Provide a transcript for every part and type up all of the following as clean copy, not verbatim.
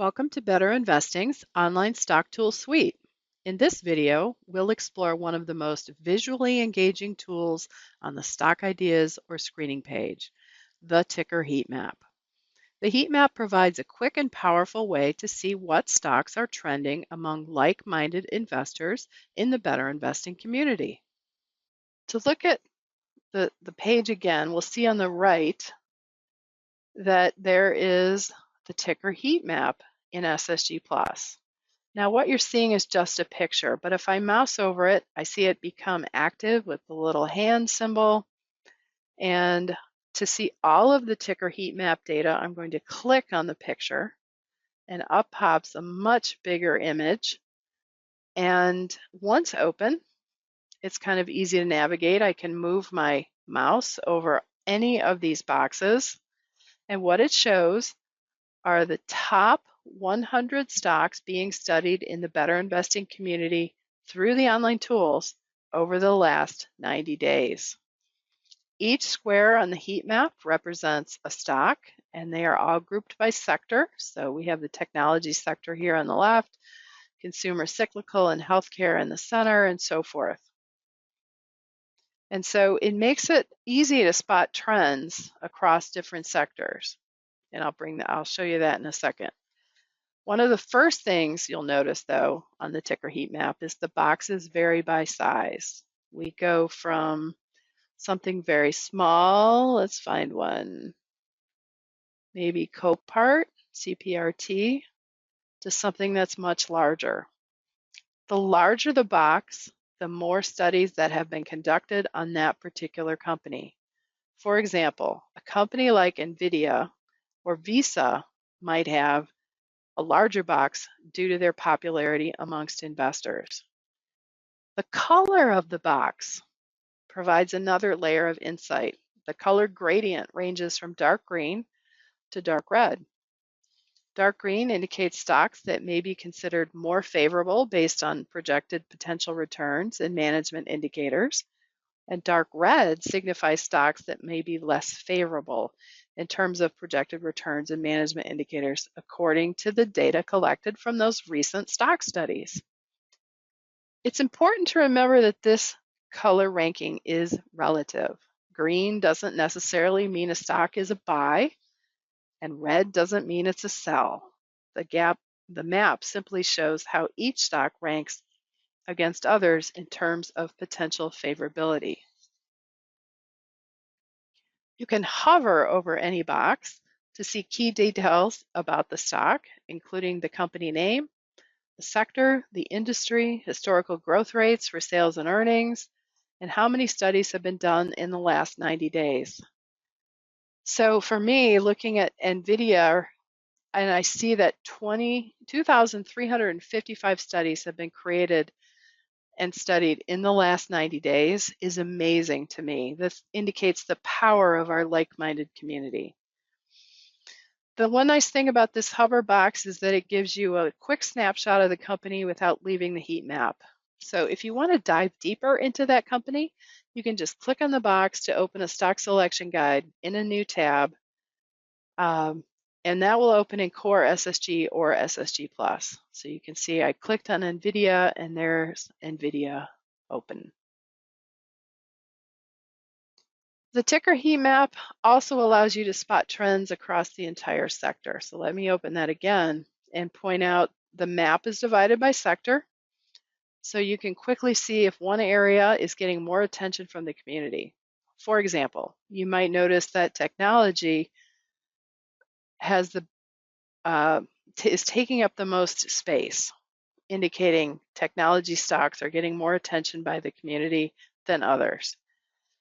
Welcome to Better Investing's online stock tool suite. In this video, we'll explore one of the most visually engaging tools on the stock ideas or screening page, the ticker heat map. The heat map provides a quick and powerful way to see what stocks are trending among like-minded investors in the Better Investing community. To look at the page again, we'll see on the right that there is the ticker heat map in SSGPlus. Now what you're seeing is just a picture, but if I mouse over it, I see it become active with the little hand symbol. And to see all of the ticker heat map data, I'm going to click on the picture and up pops a much bigger image. And once open, it's kind of easy to navigate. I can move my mouse over any of these boxes. And what it shows are the top 100 stocks being studied in the Better Investing community through the online tools over the last 90 days. Each square on the heat map represents a stock, and they are all grouped by sector. So we have the technology sector here on the left, consumer cyclical and healthcare in the center, and so forth. And so it makes it easy to spot trends across different sectors. And I'll show you that in a second. One of the first things you'll notice, though, on the ticker heat map is the boxes vary by size. We go from something very small, let's find one, maybe Copart, CPRT, to something that's much larger. The larger the box, the more studies that have been conducted on that particular company. For example, a company like NVIDIA or Visa might have a larger box due to their popularity amongst investors. The color of the box provides another layer of insight. The color gradient ranges from dark green to dark red. Dark green indicates stocks that may be considered more favorable based on projected potential returns and management indicators. And dark red signifies stocks that may be less favorable in terms of projected returns and management indicators according to the data collected from those recent stock studies. It's important to remember that this color ranking is relative. Green doesn't necessarily mean a stock is a buy, and red doesn't mean it's a sell. The map simply shows how each stock ranks against others in terms of potential favorability. You can hover over any box to see key details about the stock, including the company name, the sector, the industry, historical growth rates for sales and earnings, and how many studies have been done in the last 90 days. So for me, looking at NVIDIA, and I see that 2,355 studies have been created and studied in the last 90 days is amazing to me. This indicates the power of our like-minded community. The one nice thing about this hover box is that it gives you a quick snapshot of the company without leaving the heat map. So if you want to dive deeper into that company, you can just click on the box to open a stock selection guide in a new tab. And that will open in CoreSSG or SSGPlus. So you can see I clicked on NVIDIA and there's NVIDIA open. The ticker heat map also allows you to spot trends across the entire sector. So let me open that again and point out the map is divided by sector. So you can quickly see if one area is getting more attention from the community. For example, you might notice that technology has is taking up the most space, indicating technology stocks are getting more attention by the community than others.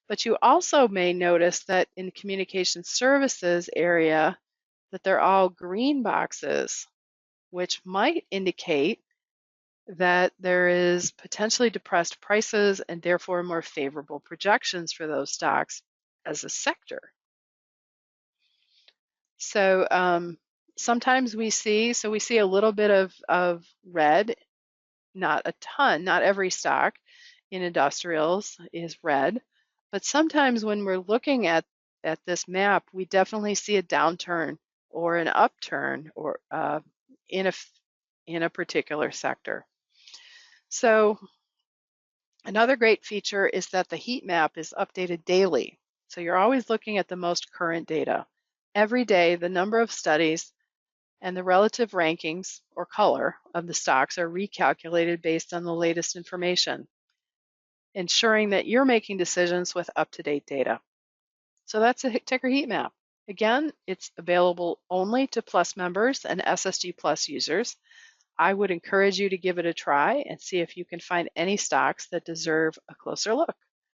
But you also may notice that in the communication services area that they're all green boxes, which might indicate that there is potentially depressed prices and therefore more favorable projections for those stocks as a sector. So sometimes we see a little bit of red, not a ton, not every stock in industrials is red, but sometimes when we're looking at this map, we definitely see a downturn or an upturn or in a particular sector. So another great feature is that the heat map is updated daily. So you're always looking at the most current data. Every day, the number of studies and the relative rankings or color of the stocks are recalculated based on the latest information, ensuring that you're making decisions with up-to-date data. So that's a ticker heat map. Again, it's available only to Plus members and SSG Plus users. I would encourage you to give it a try and see if you can find any stocks that deserve a closer look.